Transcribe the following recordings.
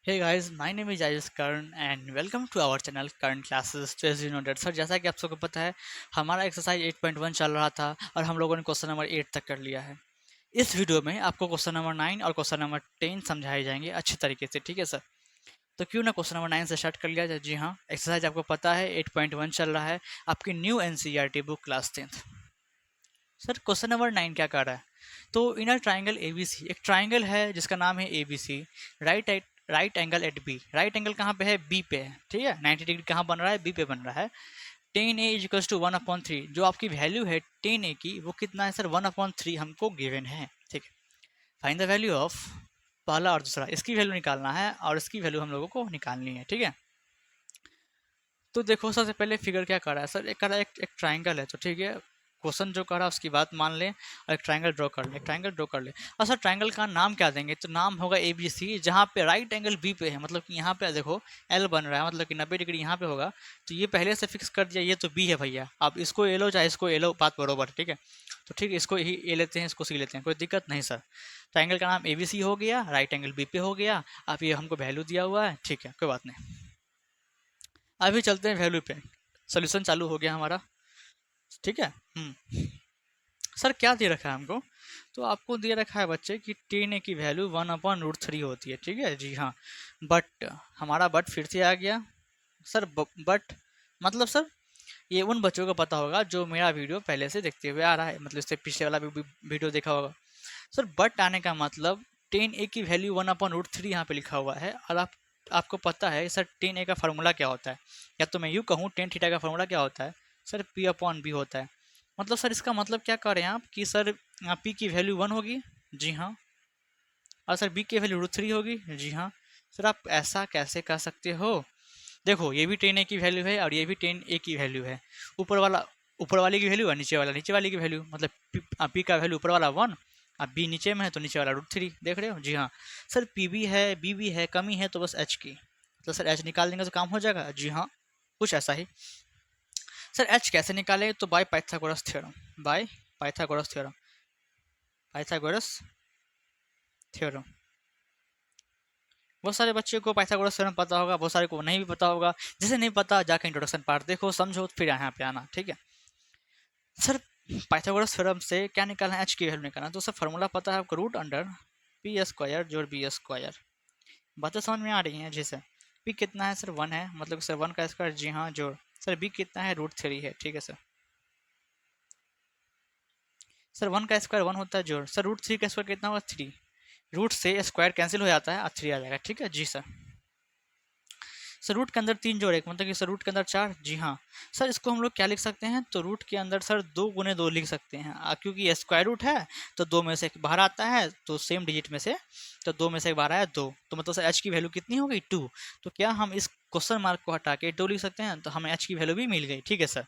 Hey guys, my name is Ayush Karan and welcome to our channel Current Classes। तो as you know that sir, जैसा कि आप सबको पता है, हमारा एक्सरसाइज 8.1 चल रहा था और हम लोगों ने क्वेश्चन नंबर 8 तक कर लिया है। इस वीडियो में आपको क्वेश्चन नंबर 9 और क्वेश्चन नंबर 10 समझाए जाएंगे अच्छी तरीके से, ठीक है सर। तो क्यों ना क्वेश्चन नंबर 9 से स्टार्ट कर लिया जाए। जी हाँ, एक्सरसाइज आपको पता है 8.1 चल रहा है, आपकी new NCERT book class 10th। Sir question number 9 क्या कर रहा है? तो इनर ट्राइंगल एबीसी, एक ट्राइंगल है जिसका नाम है ABC. Right right angle at B, right angle कहाँ पे है? बी पे है, ठीक है। 90 डिग्री कहाँ बन रहा है? बी पे बन रहा है। Tan A is equals to 1/3, जो आपकी वैल्यू है टेन ए की, वो कितना है सर? 1/3 हमको गिवन है, ठीक है। फाइंड द वैल्यू ऑफ पहला और दूसरा, इसकी वैल्यू निकालना है और इसकी वैल्यू हम लोगों को निकालनी है, ठीक है। तो देखो, सबसे पहले फिगर क्या कर रहा है सर? एक कर रहा है, एक ट्राइंगल है, तो ठीक है। क्वेश्चन जो कर रहा है उसकी बात मान लें और एक ट्राइंगल ड्रॉ कर ले, एक ट्राइंगल ड्रॉ कर ले। और सर ट्राइंगल का नाम क्या देंगे? तो नाम होगा ए बी सी, जहाँ पे राइट एंगल बी पे है, मतलब कि यहाँ पे देखो एल बन रहा है, मतलब कि 90 डिग्री यहाँ पे होगा। तो ये पहले से फिक्स कर दिया, ये तो बी है भैया। आप इसको ए लो चाहे इसको ए लो, बात बरोबर, ठीक है। तो ठीक है, इसको ही ए लेते हैं, इसको सी लेते हैं, कोई दिक्कत नहीं सर। ट्राइंगल का नाम ए बी सी हो गया, राइट एंगल बी पे हो गया। अब ये हमको वैल्यू दिया हुआ है, ठीक है, कोई बात नहीं। अभी चलते हैं वैल्यू पे। सोल्यूशन चालू हो गया हमारा, ठीक है। सर क्या दे रखा है हमको? तो आपको दे रखा है बच्चे कि टेन ए की वैल्यू 1/√3 होती है, ठीक है। जी हाँ, बट हमारा बट फिर से आ गया सर। बट मतलब सर, ये उन बच्चों को पता होगा जो मेरा वीडियो पहले से देखते हुए आ रहा है, मतलब इससे पिछले वाला भी वीडियो देखा होगा। सर बट आने का मतलब टेन ए की वैल्यू 1/√3 यहाँ पे लिखा हुआ है, और आपको पता है सर टेन ए का फार्मूला क्या होता है? या तो मैं यूँ कहूँ, टेन थीटा का फार्मूला क्या होता है सर? P/B होता है। मतलब सर इसका मतलब क्या कर रहे हैं आप कि सर पी की वैल्यू 1 होगी, जी हाँ, और सर बी की वैल्यू √3 होगी, जी हाँ। सर आप ऐसा कैसे कर सकते हो? देखो, ये भी टेन ए की वैल्यू है और ये भी टेन ए की वैल्यू है। ऊपर वाला ऊपर वाले की वैल्यू और नीचे वाला नीचे वाली की वैल्यू, मतलब पी का वैल्यू ऊपर वाला 1, अब बी नीचे में है तो नीचे वाला √3, देख रहे हो? जी हाँ। सर पी भी है, बी भी है, कमी है तो बस एच की, तो सर एच निकाल देंगे तो काम हो जाएगा, जी हाँ, कुछ ऐसा ही। सर एच कैसे निकाले? तो by Pythagoras theorem, by Pythagoras theorem, Pythagoras theorem. बहुत सारे बच्चे को पाइथागोरस थ्योरम पता होगा, बहुत सारे को नहीं भी पता होगा। जिसे नहीं पता जाके इंट्रोडक्शन पार्ट देखो, समझो, फिर यहाँ पे आना, ठीक है। सर पाइथागोरस थ्योरम से क्या निकालना है? एच की वैल्यू निकालना है। तो सर फॉर्मूला पता है आपको, रूट अंडर पी स्क्वायर जोड़ बी स्क्वायर। बातें समझ में आ रही हैं? जी सर। पी कितना है सर? 1 है, मतलब सर 1 का स्क्वायर, जी हाँ, जोड़ सर बी कितना है? √3 है, ठीक है सर। सर 1 का स्क्वायर 1 होता है, जोड़ सर √3 का स्क्वायर कितना होगा? 3। रूट से स्क्वायर कैंसिल हो जाता है और 3 आ जाएगा, ठीक है जी सर। सर रूट के अंदर 3 जोड़े, मतलब कि सर रूट के अंदर 4, जी हाँ। सर इसको हम लोग क्या लिख सकते हैं? तो रूट के अंदर सर 2 × 2 लिख सकते हैं, क्योंकि ये स्क्वायर रूट है तो 2 में से एक बाहर आता है, तो सेम डिजिट में से, तो 2 में से एक बाहर आया 2, तो मतलब सर एच की वैल्यू कितनी हो गई? 2। तो क्या हम इस क्वेश्चन मार्क को हटा के 2 लिख सकते हैं? तो हमें एच की वैल्यू भी मिल गई, ठीक है सर।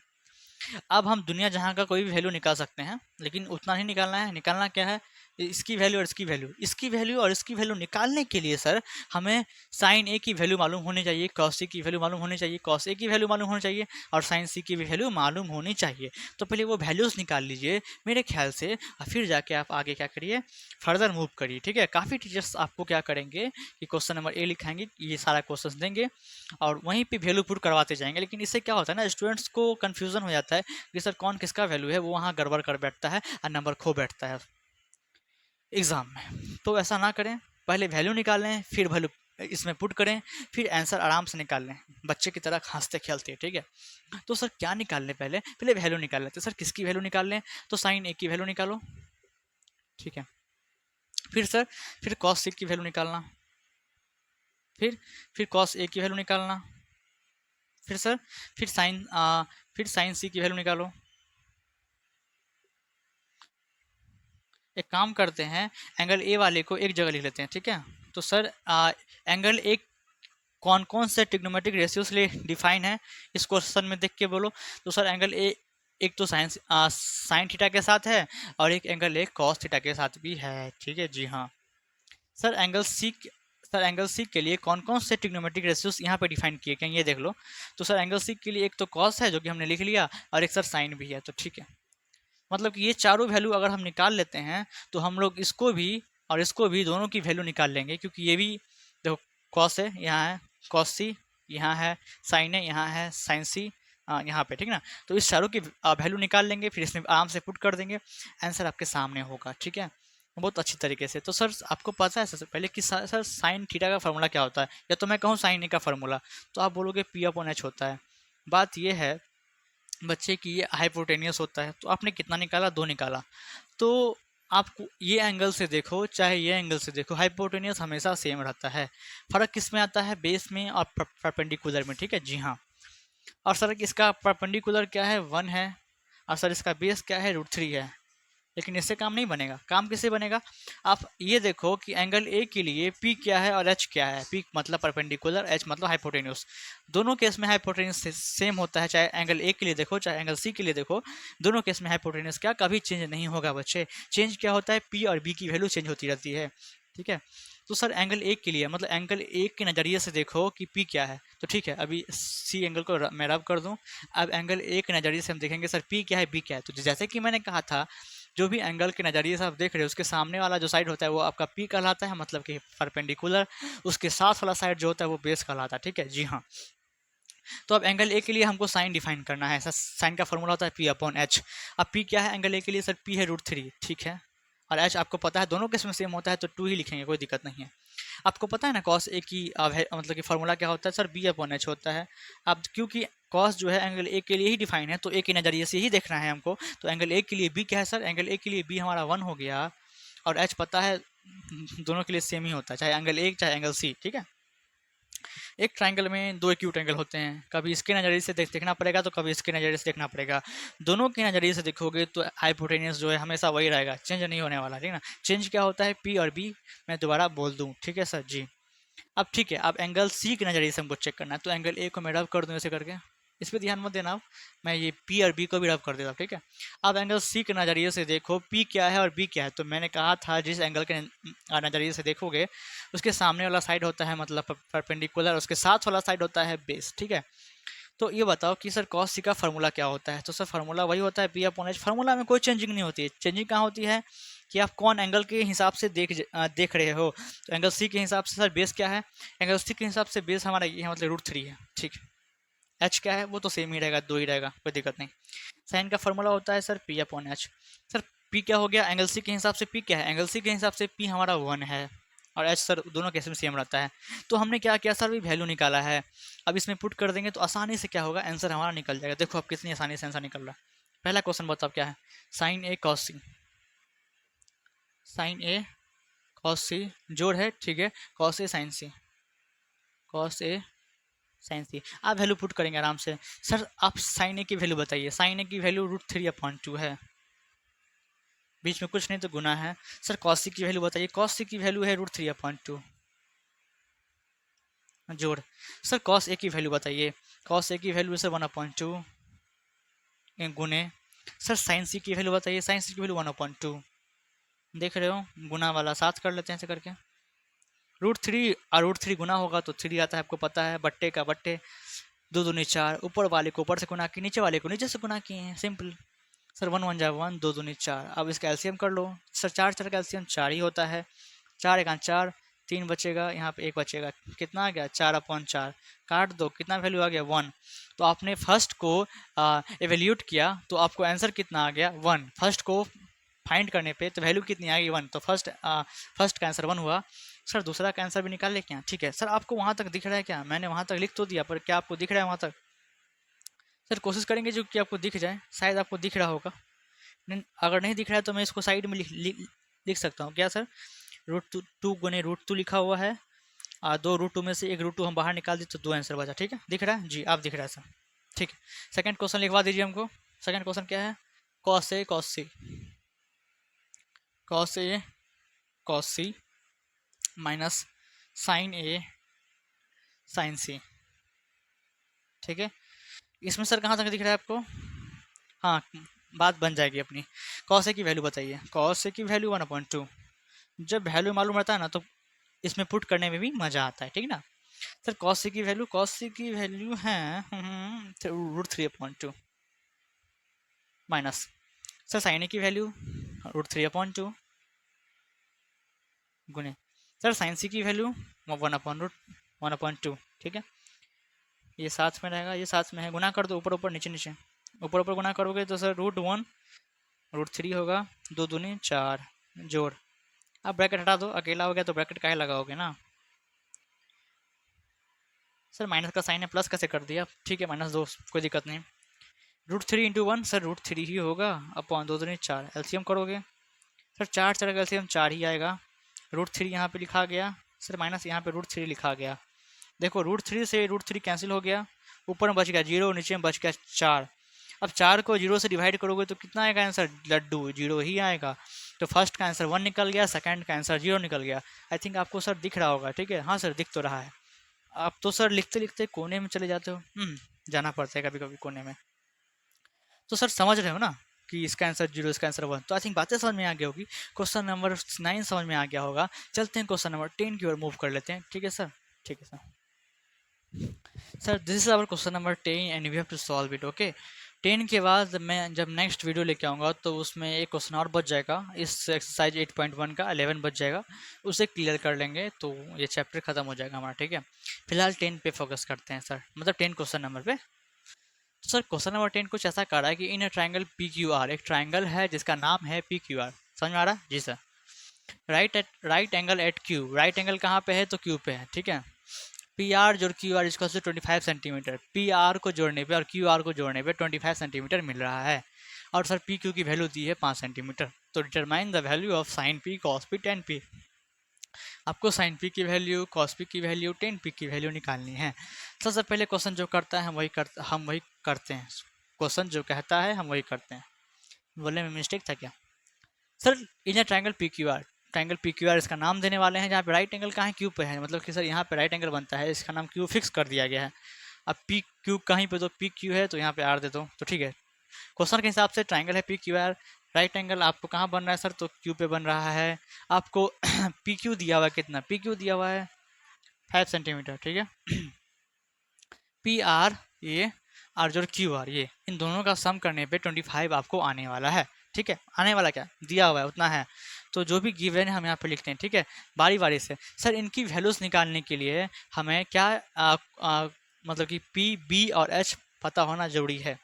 अब हम दुनिया जहाँ का कोई भी वैल्यू निकाल सकते हैं, लेकिन उतना ही निकालना है। निकालना क्या है? इसकी वैल्यू और इसकी वैल्यू, इसकी वैल्यू और इसकी वैल्यू निकालने के लिए सर हमें साइन ए की वैल्यू मालूम होनी चाहिए, कॉस सी की वैल्यू मालूम होनी चाहिए, कॉस ए की वैल्यू मालूम होनी चाहिए, और साइन सी की भी वैल्यू मालूम होनी चाहिए। तो पहले वो वैल्यूज़ निकाल लीजिए मेरे ख्याल से, और फिर जाके आप आगे क्या करिए, फर्दर मूव करिए, ठीक है। काफ़ी टीचर्स आपको क्या करेंगे कि क्वेश्चन नंबर ए लिखाएंगे, ये सारा क्वेश्चन देंगे और वहीं पे वैल्यू पुट करवाते जाएंगे, लेकिन इससे क्या होता है ना, स्टूडेंट्स को कन्फ्यूजन हो जाता है कि सर कौन किसका वैल्यू है, वो वहाँ गड़बड़ कर बैठता है और नंबर खो बैठता है एग्ज़ाम में। तो ऐसा ना करें, पहले वैल्यू निकालें, फिर वैल्यू इसमें पुट करें, फिर आंसर आराम से निकाल लें, बच्चे की तरह हंसते खेलते, ठीक है। तो सर क्या निकाल लें? पहले पहले वैल्यू निकाल लेते। सर किसकी वैल्यू निकाल लें? तो साइन ए की वैल्यू निकालो, ठीक है। फिर सर, फिर कॉस सी की वैल्यू निकालना, फिर कॉस ए की वैल्यू निकालना, फिर सर, फिर साइन फिर साइन सी की वैल्यू निकालो। एक काम करते हैं, एंगल ए वाले को एक जगह लिख लेते हैं, ठीक है। तो सर एंगल ए कौन कौन से ट्रिग्नोमेट्रिक रेशियोज लिए डिफाइन है, इस क्वेश्चन में देख के बोलो। तो सर एंगल ए एक तो साइन थीटा के साथ है, और एक एंगल ए कॉस थीटा के साथ भी है, ठीक है जी हाँ। सर एंगल सी के लिए कौन कौन से ट्रिग्नोमेट्रिक रेशियोज यहाँ पे डिफाइन किए गए, ये देख लो। तो सर एंगल सी के लिए एक तो कॉस है, जो कि हमने लिख लिया, और एक सर साइन भी है, तो ठीक है। मतलब कि ये चारों वैल्यू अगर हम निकाल लेते हैं, तो हम लोग इसको भी और इसको भी, दोनों की वैल्यू निकाल लेंगे, क्योंकि ये भी देखो कॉस ए यहाँ है, कॉस सी यहाँ है, साइन ए यहाँ है, साइन सी यहाँ पे, ठीक है ना। तो इस चारों की वैल्यू निकाल लेंगे, फिर इसमें आराम से पुट कर देंगे, आंसर आपके सामने होगा, ठीक है, बहुत अच्छी तरीके से। तो सर आपको पता है सबसे पहले कि सर साइन थीटा का फार्मूला क्या होता है, या तो मैं कहूँ साइन ए का फार्मूला, तो आप बोलोगे पी अपॉन एच होता है। बात ये है बच्चे की ये हाइपोटेनियस होता है, तो आपने कितना निकाला, 2 निकाला। तो आपको ये एंगल से देखो चाहे ये एंगल से देखो, हाइपोटेनियस हमेशा सेम रहता है। फर्क किस में आता है, बेस में और परपेंडिकुलर में, ठीक है जी हाँ। और सर इसका परपेंडिकुलर क्या है, 1 है, और सर इसका बेस क्या है, √3 है। लेकिन इससे काम नहीं बनेगा, काम किससे बनेगा, आप ये देखो कि एंगल ए के लिए पी क्या है और एच क्या है। पी मतलब परपेंडिकुलर, एच मतलब हाइपोटेन्यूस। दोनों केस में हाइपोटेन्यूस सेम होता है, चाहे एंगल ए के लिए देखो चाहे एंगल सी के लिए देखो, दोनों केस में हाइपोटेन्यूस क्या कभी चेंज नहीं होगा बच्चे। चेंज क्या होता है, पी और बी की वैल्यू चेंज होती रहती है, ठीक है। तो सर एंगल ए के लिए मतलब एंगल ए के नज़रिए से देखो कि पी क्या है, तो ठीक है अभी सी एंगल को मैं रब कर दूं। अब एंगल ए के नज़रिए से हम देखेंगे सर पी क्या है, बी क्या है। तो जैसे कि मैंने कहा था, जो भी एंगल के नज़रिए से आप देख रहे हो उसके सामने वाला जो साइड होता है वो आपका पी कहलाता है, मतलब कि परपेंडिकुलर। उसके साथ वाला साइड जो होता है वो बेस कहलाता है, ठीक है जी हाँ। तो अब एंगल ए के लिए हमको साइन डिफाइन करना है, साइन का फॉर्मूला होता है पी अपॉन एच। अब पी क्या है एंगल ए के लिए, सर पी है √3, ठीक है। और एच आपको पता है दोनों केस में सेम होता है, तो 2 ही लिखेंगे, कोई दिक्कत नहीं है। आपको पता है ना कॉस ए की मतलब कि फॉर्मूला क्या होता है, सर बी अपॉन एच होता है। अब क्योंकि कॉस जो है एंगल ए के लिए ही डिफाइन है, तो ए के नज़रिए से ही देखना है हमको। तो एंगल ए के लिए बी क्या है सर, एंगल ए के लिए बी हमारा 1 हो गया, और एच पता है दोनों के लिए सेम ही होता है, चाहे एंगल ए चाहे एंगल सी, ठीक है। एक ट्राइंगल में 2 एक्यूट एंगल होते हैं, कभी इसके नज़रिए से देखना पड़ेगा तो कभी इसके नज़रिए से देखना पड़ेगा। दोनों के नज़रिए से देखोगे तो हाइपोटेनियस जो है हमेशा वही रहेगा, चेंज नहीं होने वाला, ठीक है ना। चेंज क्या होता है, पी और बी मैं दोबारा बोल दूँ, ठीक है सर जी। अब ठीक है, अब एंगल सी के नज़रिए से हमको चेक करना है, तो एंगल ए को मैं रब कर दूँ ऐसे करके, इस पर ध्यान मत देना आप, मैं ये पी और बी को भी रब कर देता हूँ, ठीक है। अब एंगल सी के नज़रिए से देखो पी क्या है और बी क्या है, तो मैंने कहा था जिस एंगल के नज़रिए से देखोगे उसके सामने वाला साइड होता है मतलब परपेंडिकुलर, उसके साथ वाला साइड होता है बेस, ठीक है। तो ये बताओ कि सर कॉस सी का फार्मूला क्या होता है, तो सर फार्मूला वही होता है पी अपॉन एच। फार्मूला में कोई चेंजिंग नहीं होती है, चेंजिंग कहाँ होती है कि आप कौन एंगल के हिसाब से देख रहे हो। तो एंगल सी के हिसाब से सर बेस क्या है, एंगल सी के हिसाब से बेस हमारा ये है मतलब √3 है, ठीक है। एच क्या है वो तो सेम ही रहेगा, 2 ही रहेगा, कोई दिक्कत नहीं। साइन का फार्मूला होता है sir P upon H. Sir P क्या हो गया, एंगल सी के हिसाब से पी क्या है, एंगल सी के हिसाब से पी हमारा 1 है, और एच सर दोनों केस में सेम रहता है। तो हमने क्या किया सर, भी वैल्यू निकाला है। अब इसमें पुट कर देंगे तो आसानी से क्या होगा, आंसर हमारा निकल जाएगा। देखो अब कितनी आसानी से आंसर निकल रहा है। पहला क्वेश्चन बताओ क्या है, साइन ए कॉस सी, साइन ए कॉस सी जोड़ है, ठीक है, cos A sign C, cos A sign सी। आप वैल्यू पुट करेंगे आराम से। सर आप साइन ए की वैल्यू बताइए, साइन ए की वैल्यू √3/2 है, बीच में कुछ नहीं तो गुना है। सर कॉस सी की वैल्यू बताइए, कॉस सी की वैल्यू है √3/2 जोड़। सर कॉस ए की वैल्यू बताइए, कॉस ए की वैल्यू सर 1/2 गुने। सर साइन सी की वैल्यू बताइए, साइन सी की वैल्यू 1/2, देख रहे हो गुना वाला साथ कर लेते हैं ऐसे करके। √3 और √3 गुना होगा तो 3 आता है, आपको पता है, बट्टे का बट्टे, 2 दूनी 4, ऊपर वाले को ऊपर से गुना किए, नीचे वाले को नीचे से गुना किए हैं, सिंपल। सर 1 1 जा 1, 2 दूनी 4। अब इसका एलसीएम कर लो। सर 4 4 का एलसीएम 4 ही होता है, 4 1 4, 3 बचेगा, यहाँ पे 1 बचेगा, कितना आ गया 4/4, काट दो, कितना वैल्यू आ गया 1। तो आपने फर्स्ट को एवेल्यूट किया तो आपको आंसर कितना आ गया 1। फर्स्ट को फाइंड करने पे तो वैल्यू कितनी आ गई 1, तो फर्स्ट का आंसर 1 हुआ। सर दूसरा का आंसर भी निकाल ले क्या, ठीक है। सर आपको वहाँ तक दिख रहा है क्या, मैंने वहाँ तक लिख तो दिया पर क्या आपको दिख रहा है वहाँ तक। सर कोशिश करेंगे जो कि आपको दिख जाए, शायद आपको दिख रहा होगा। अगर नहीं दिख रहा है तो मैं इसको साइड में लिख सकता हूँ क्या सर, √2 गुने √2 लिखा हुआ है, और 2 √2 में से 1 √2 हम बाहर निकाल दी तो 2 आंसर बचा, ठीक है, दिख रहा है जी, आप दिख रहा है सर, ठीक है। सेकंड क्वेश्चन लिखवा दीजिए हमको। सेकंड क्वेश्चन क्या है, cos A cos C, cos A cos C minus sign A sign सी, ठीक है। इसमें सर कहाँ तक दिख रहा है आपको, हाँ बात बन जाएगी अपनी। कॉस ए की वैल्यू बताइए, कॉस ए की वैल्यू 1/2। जब वैल्यू मालूम रहता है ना तो इसमें पुट करने में भी मज़ा आता है, ठीक है ना। सर कॉस सी की वैल्यू, कॉस सी की वैल्यू है √3/2 माइनस, सर साइन ए की वैल्यू √3/2 गुने, सर साइन सी की वैल्यू 1/√2 1/2, ठीक है। ये साथ में रहेगा, ये साथ में है, गुना कर दो ऊपर ऊपर नीचे नीचे, ऊपर ऊपर गुना करोगे तो सर √1 √3 होगा, 2 दूनी 4 जोड़। अब ब्रैकेट हटा दो, अकेला हो गया तो ब्रैकेट काहे लगाओगे ना। सर माइनस का साइन है, प्लस कैसे कर दिया, ठीक है -2, कोई दिक्कत नहीं। √3 × 1 सर √3 ही होगा, अपॉन 2 दूनी 4, एलसीएम करोगे सर 4 4 का एलसीएम 4 ही आएगा। √3 यहाँ पे लिखा गया सर, माइनस यहाँ पे √3 लिखा गया। देखो √3 से √3 कैंसिल हो गया, ऊपर में बच गया 0, नीचे में बच गया 4। अब 4 को 0 से डिवाइड करोगे तो कितना आएगा आंसर, लड्डू 0 ही आएगा। तो फर्स्ट का आंसर 1 निकल गया, सेकंड का आंसर 0 निकल गया। आई थिंक आपको सर दिख रहा होगा, ठीक है, हाँ सर दिख तो रहा है। आप तो सर लिखते लिखते कोने में चले जाते हो, जाना पड़ता है कभी कभी कोने में। तो सर समझ रहे हो ना कि इसका आंसर 0, इसका आंसर 1। तो आई थिंक बातें समझ में आ गई होगी। क्वेश्चन नंबर 9 समझ में आ गया होगा। चलते हैं क्वेश्चन नंबर 10 की ओर मूव कर लेते हैं, ठीक है सर, ठीक है sir. Sir this is our question number 10 and we have to solve it, okay. 10 के बाद मैं जब नेक्स्ट वीडियो लेके आऊँगा तो उसमें एक क्वेश्चन और बच जाएगा, इस एक्सरसाइज 8.1 का 11 बच जाएगा, उसे क्लियर कर लेंगे तो ये चैप्टर खत्म हो जाएगा हमारा, ठीक है। फिलहाल 10 पे फोकस करते हैं सर, मतलब 10 क्वेश्चन नंबर पे। तो सर क्वेश्चन नंबर 10 कुछ ऐसा कर रहा है कि in a triangle P Q R, एक ट्राइंगल है जिसका नाम है पी क्यू आर, समझ में आ रहा है जी sir. Right angle at Q, right angle कहाँ पे है तो क्यू पे है, ठीक है। पी आर जोड़ क्यू आर इसका 25 सेंटीमीटर, पी आर को जोड़ने पे और क्यू आर को जोड़ने पे 25 सेंटीमीटर मिल रहा है। और सर पी क्यू की वैल्यू दी है 5 सेंटीमीटर। तो determine the value of sine P, cos P, ten P. आपको साइन पी की वैल्यू, कॉस पी की वैल्यू, टेन पी की वैल्यू निकालनी है। सबसे पहले क्वेश्चन जो करता है हम वही करते हैं, क्वेश्चन जो कहता है हम वही करते हैं। बोलने में मिस्टेक था क्या sir. In triangle P Q are, triangle P Q R इसका नाम देने वाले हैं, जहाँ पे राइट एंगल कहाँ है क्यू पे है, मतलब कि सर यहाँ पे राइट एंगल बनता है, इसका नाम क्यू फिक्स कर दिया गया है। अब पी क्यू कहीं पे तो पी क्यू है तो यहाँ पे आर दे दो तो ठीक है। क्वेश्चन के हिसाब से ट्राइंगल है P Q are, right angle आपको कहाँ बन रहा है सर तो क्यू पे बन रहा है। आपको पी क्यू दिया हुआ है, कितना पी क्यू दिया हुआ है 5 सेंटीमीटर, ठीक है। पी आर ये और जो क्यू आर ये, इन दोनों का सम करने पे 25 आपको आने वाला है, ठीक है। आने वाला क्या दिया हुआ है उतना है, तो जो भी गिवन है हम यहाँ पे लिखते हैं, ठीक है, बारी बारी से। सर इनकी वैल्यूज निकालने के लिए हमें क्या मतलब कि पी, बी और एच पता होना जरूरी है।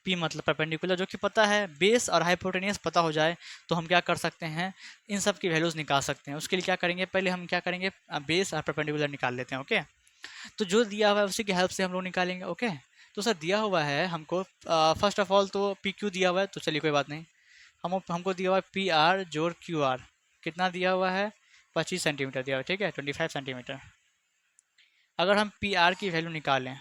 पी मतलब परपेंडिकुलर जो कि पता है, बेस और हाइपोटेनियस पता हो जाए तो हम क्या कर सकते हैं, इन सब की वैल्यूज निकाल सकते हैं। उसके लिए क्या करेंगे, पहले हम क्या करेंगे, बेस और परपेंडिकुलर निकाल लेते हैं, ओके। तो जो दिया हुआ है उसी की हेल्प से हम लोग निकालेंगे, ओके। तो सर दिया हुआ है हमको, फर्स्ट ऑफ ऑल तो पी क्यू दिया हुआ है, तो चलिए कोई बात नहीं। हमको दिया हुआ है पी आर जोड़ क्यू आर, कितना दिया हुआ है 25 सेंटीमीटर दिया हुआ है, ठीक है, 25 सेंटीमीटर। अगर हम पी आर की वैल्यू निकालें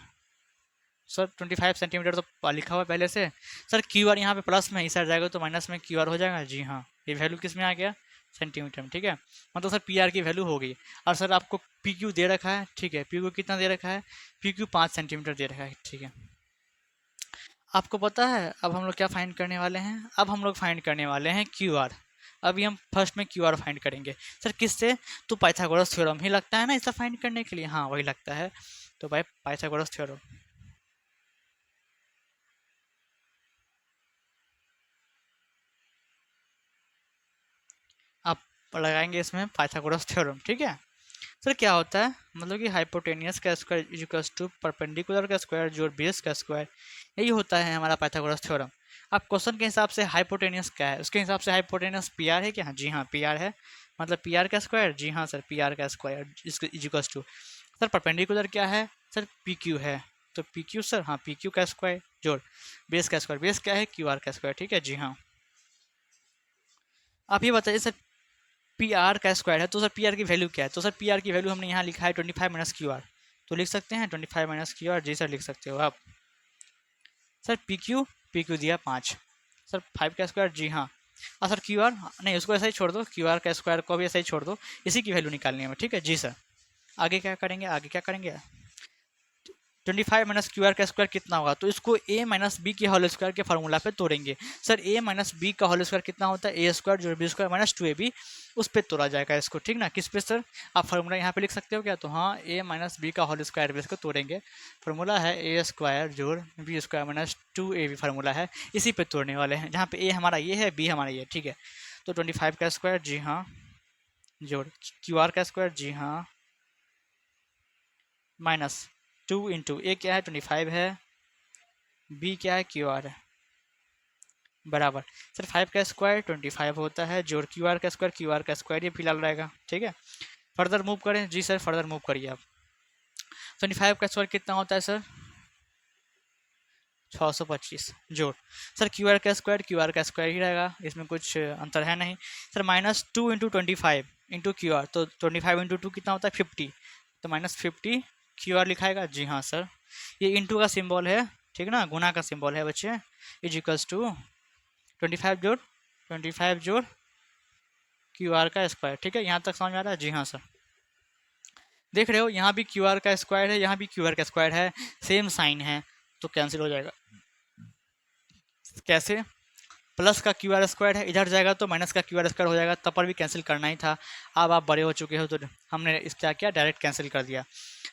सर 25 सेंटीमीटर तो लिखा हुआ है पहले से। सर क्यू आर यहाँ पे प्लस में, इस साइड जाएगा तो माइनस में क्यू आर हो जाएगा, जी हाँ। ये वैल्यू किस में आ गया, सेंटीमीटर में, ठीक है। मतलब सर पी आर की वैल्यू हो गई। और सर आपको पी क्यू दे रखा है, ठीक है, पी क्यू कितना दे रखा है, पी क्यू 5 सेंटीमीटर दे रखा है, ठीक है। आपको पता है अब हम लोग क्या फाइंड करने वाले हैं, अब हम लोग फाइंड करने वाले हैं क्यू आर। अभी हम फर्स्ट में क्यू आर फाइंड करेंगे सर किससे, तो पाइथागोरस थ्योरम ही लगता है ना इसका फाइंड करने के लिए, हाँ वही लगता है। तो भाई पाइथागोरस थ्योरम, आप लगाएंगे इसमें पाइथागोरस थ्योरम, ठीक है। सर क्या होता है, मतलब कि हाइपोटेनियस का स्क्वायर इक्वल्स टू परपेंडिकुलर का स्क्वायर जोड़ बेस का स्क्वायर, यही होता है हमारा पाइथागोरस थ्योरम। अब क्वेश्चन के हिसाब से हाइपोटेनियस क्या है, उसके हिसाब से हाइपोटेनियस पी आर है क्या, जी हाँ पी आर है। मतलब पी आर का स्क्वायर, जी हाँ सर पी आर का square equals to, sir perpendicular क्या है सर पी क्यू है, तो पी क्यू सर, हाँ पी क्यू का स्क्वायर जोड़ बेस का स्क्वायर, बेस क्या है क्यू आर का स्क्वायर, ठीक है जी हाँ। आप ये बताइए सर पी आर का स्क्वायर है तो सर पी आर की वैल्यू क्या है, तो सर पी आर की वैल्यू हमने यहाँ लिखा है 25 माइनस क्यू आर, तो लिख सकते हैं 25 माइनस क्यू आर, जी सर लिख सकते हो आप। सर पी क्यू दिया 5, सर 5 का स्क्वायर, जी हाँ। और सर क्यू आर नहीं, उसको ऐसा ही छोड़ दो, क्यू आर का स्क्वायर को भी ऐसा ही छोड़ दो, इसी की वैल्यू निकालनी है हमें, ठीक है जी सर। आगे क्या करेंगे, आगे क्या करेंगे, 25 माइनस क्यू आर का स्क्वायर कितना होगा, तो इसको ए माइनस बी के होल स्क्वायर के फार्मूला पे तोड़ेंगे। सर ए माइनस बी का होल स्क्वायर कितना होता है, ए स्क्वायर जो बी स्क्वायर माइनस 2ab, उस पर तोड़ा जाएगा इसको, ठीक ना। किस पे सर, आप फार्मूला यहाँ पे लिख सकते हो क्या, तो हाँ ए माइनस बी का होल स्क्वायर पे इसको तोड़ेंगे। फार्मूला है ए स्क्वायर जोड़ B square minus 2ab, formula है, इसी पे तोड़ने वाले हैं, जहाँ पे ए हमारा ये है, बी हमारा ये, ठीक है। तो 25 का स्क्वायर, जी हाँ, जोड़ क्यू आर का स्क्वायर, जी हाँ, माइनस 2 इंटू ए क्या है 25 है, बी क्या है क्यू आर है, बराबर सर 5 का स्क्वायर 25 होता है, जोड़ क्यू आर का स्क्वायर ये फिलहाल रहेगा, ठीक है। फर्दर मूव करें, जी सर फर्दर मूव करिए आप। 25 का स्क्वायर कितना होता है सर 625, जोड़ सर क्यू आर का स्क्वायर ही रहेगा, इसमें कुछ अंतर है नहीं। सर -2 × 25 × क्यू आर, तो 25 × 2 कितना होता है 50, तो -50 क्यू आर लिखाएगा, जी हाँ सर। ये इंटू का सिंबल है, ठीक ना, गुना का सिंबल है बच्चे, इज इक्वल्स टू 25 जोड़ क्यू आर का स्क्वायर, ठीक है, यहाँ तक समझ में आ रहा है, जी हाँ सर। देख रहे हो यहाँ भी क्यू आर का स्क्वायर है, यहाँ भी क्यू आर का स्क्वायर है, सेम साइन है, तो कैंसिल हो जाएगा। कैसे, प्लस का क्यू आर स्क्वायर है, इधर जाएगा तो माइनस का क्यू आर स्क्वायर हो जाएगा, तब पर भी कैंसिल करना ही था। अब आप बड़े हो चुके हो तो हमने इस क्या किया, डायरेक्ट कैंसिल कर दिया।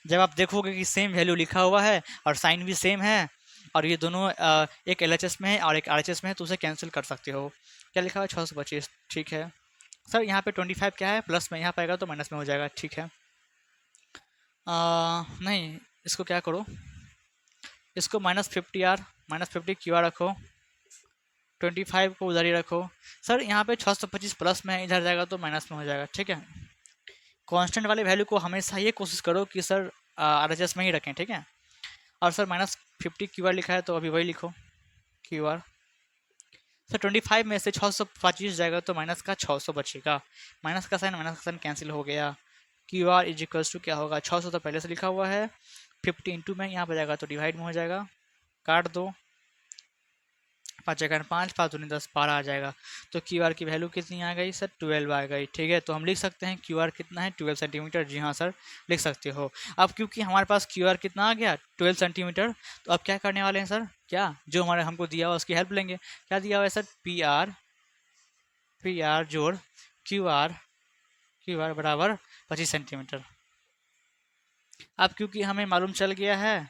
जब आप देखोगे कि सेम वैल्यू लिखा हुआ है और साइन भी सेम है और ये दोनों एक LHS में है और एक RHS में है, तो उसे कैंसिल कर सकते हो। क्या लिखा हुआ है 625, ठीक है सर। यहाँ पे 25 क्या है प्लस में, यहाँ पे आएगा तो माइनस में हो जाएगा, ठीक है। नहीं, इसको क्या करो, इसको -50 क्यू आर रखो, 25 को उधर ही रखो। सर यहाँ पे 625 प्लस में इधर जाएगा तो माइनस में हो जाएगा, ठीक है। कांस्टेंट वाले वैल्यू को हमेशा ये कोशिश करो कि सर RHS में ही रखें, ठीक है। और सर -50 क्यू आर लिखा है तो अभी वही लिखो क्यू आर। सर 25 में से 625 जाएगा तो माइनस का 600 बचेगा, माइनस का साइन कैंसिल हो गया। Q R is equals to क्या होगा, 600 तो पहले से लिखा हुआ है, 50 इंटू में यहाँ पर जाएगा तो डिवाइड में हो जाएगा, काट दो, 5 जगह 5, 5 दूनी 10, 12 आ जाएगा। तो क्यू आर की वैल्यू कितनी आ गई सर 12 आ गई, ठीक है। तो हम लिख सकते हैं क्यू आर कितना है 12 सेंटीमीटर, जी हाँ सर लिख सकते हो। अब क्योंकि हमारे पास क्यू आर कितना आ गया 12 सेंटीमीटर, तो अब क्या करने वाले हैं सर, क्या जो हमारे हमको दिया हुआ उसकी हेल्प लेंगे। क्या दिया हुआ है सर, पी आर जोड़ क्यू आर बराबर 25 सेंटीमीटर। अब क्योंकि हमें मालूम चल गया है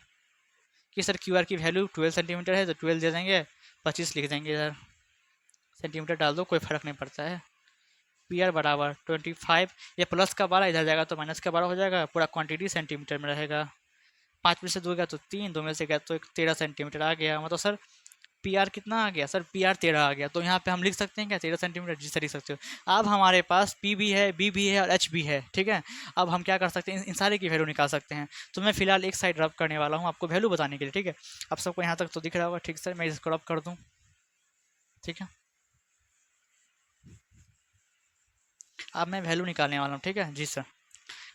कि सर क्यू आर की वैल्यू 12 सेंटीमीटर है, तो 12 दे देंगे, 25 लिख देंगे इधर, सेंटीमीटर डाल दो, कोई फ़र्क नहीं पड़ता है। पी आर बराबर 25, ये प्लस का 12 इधर जाएगा तो माइनस का 12 हो जाएगा, पूरा क्वांटिटी सेंटीमीटर में रहेगा। 5 में से 2 गया तो 3, 2 में से गया तो 13 सेंटीमीटर आ गया। मतलब सर पी आर कितना आ गया सर, पी आर 13 आ गया। तो यहाँ पे हम लिख सकते हैं क्या 13 सेंटीमीटर, जी सर लिख सकते हो। अब हमारे पास पी भी है, बी भी है और एच भी है, ठीक है। अब हम क्या कर सकते हैं, इन सारे की वैल्यू निकाल सकते हैं। तो मैं फिलहाल एक साइड रब करने वाला हूँ आपको वैल्यू बताने के लिए, ठीक है। अब सबको यहाँ तक तो दिख रहा होगा, ठीक सर, मैं इसको रब कर दूँ, ठीक है। अब मैं वैल्यू निकालने वाला हूँ, ठीक है जी सर।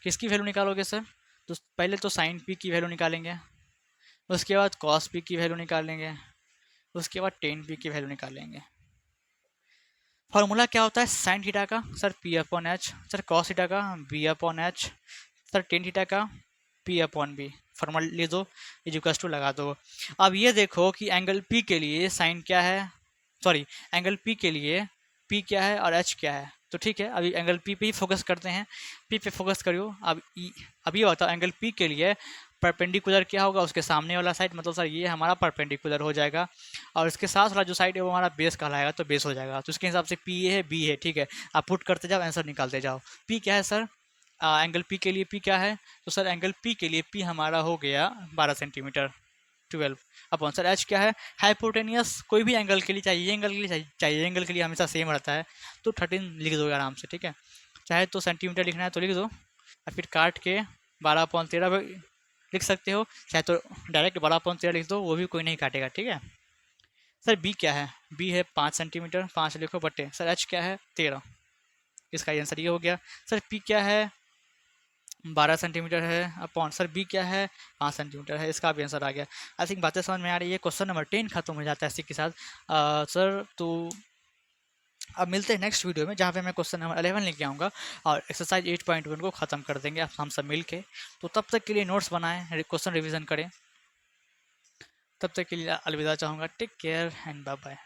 किसकी वैल्यू निकालोगे सर, तो पहले तो साइन पी की वैल्यू निकालेंगे, उसके बाद कॉस पी की वैल्यू निकालेंगे, उसके बाद टेन पी की वैल्यू निकालेंगे। फॉर्मूला क्या होता है साइन थीटा का sir P upon H, sir cos theta का B upon H, sir tan theta का पी अपॉन बी। फॉर्मूला ले दो, इक्वल्स टू लगा दो। अब ये देखो कि एंगल पी के लिए साइन क्या है, सॉरी एंगल पी के लिए पी क्या है और एच क्या है। तो ठीक है, अभी एंगल पी पे ही फोकस करते हैं, पी पे फोकस करियो। अब ये बताओ एंगल पी के लिए परपेंडिकुलर क्या होगा, उसके सामने वाला साइड, मतलब सर ये हमारा परपेंडिकुलर हो जाएगा और इसके साथ वाला जो साइड है वो हमारा बेस कहलाएगा, तो बेस हो जाएगा। तो इसके हिसाब से पी ए है बी है, ठीक है। आप पुट करते जाओ, आंसर निकालते जाओ। पी क्या है सर, एंगल पी के लिए पी क्या है, तो सर एंगल पी के लिए पी हमारा हो गया 12 सेंटीमीटर, 12 अपॉन सर एच क्या है हाइपोटेनियस, कोई भी एंगल के लिए, चाहिए एंगल के लिए चाहिए एंगल के लिए हमेशा सेम रहता है, तो 13 लिख दो आराम से, ठीक है। चाहे तो सेंटीमीटर लिखना है तो लिख दो और फिर काट के 12/13 लिख सकते हो, चाहे तो डायरेक्ट 12/13 लिख दो, वो भी कोई नहीं काटेगा, ठीक है। सर बी क्या है, बी है 5 सेंटीमीटर, 5 लिखो बटे सर एच क्या है 13, इसका आंसर ये हो गया। सर पी क्या है 12 सेंटीमीटर है अपॉन सर बी क्या है 5 सेंटीमीटर है, इसका भी आंसर आ गया। आई थिंक बातें समझ में आ रही है। क्वेश्चन नंबर 10 खत्म हो जाता है इसी के साथ। सर तो अब मिलते हैं नेक्स्ट वीडियो में, जहाँ पे मैं क्वेश्चन नंबर 11 लेके आऊँगा और एक्सरसाइज 8.1 को ख़त्म कर देंगे हम सब मिल के। तो तब तक के लिए नोट्स बनाएं, क्वेश्चन रिविज़न करें। तब तक के लिए अलविदा चाहूँगा। Take care and bye bye.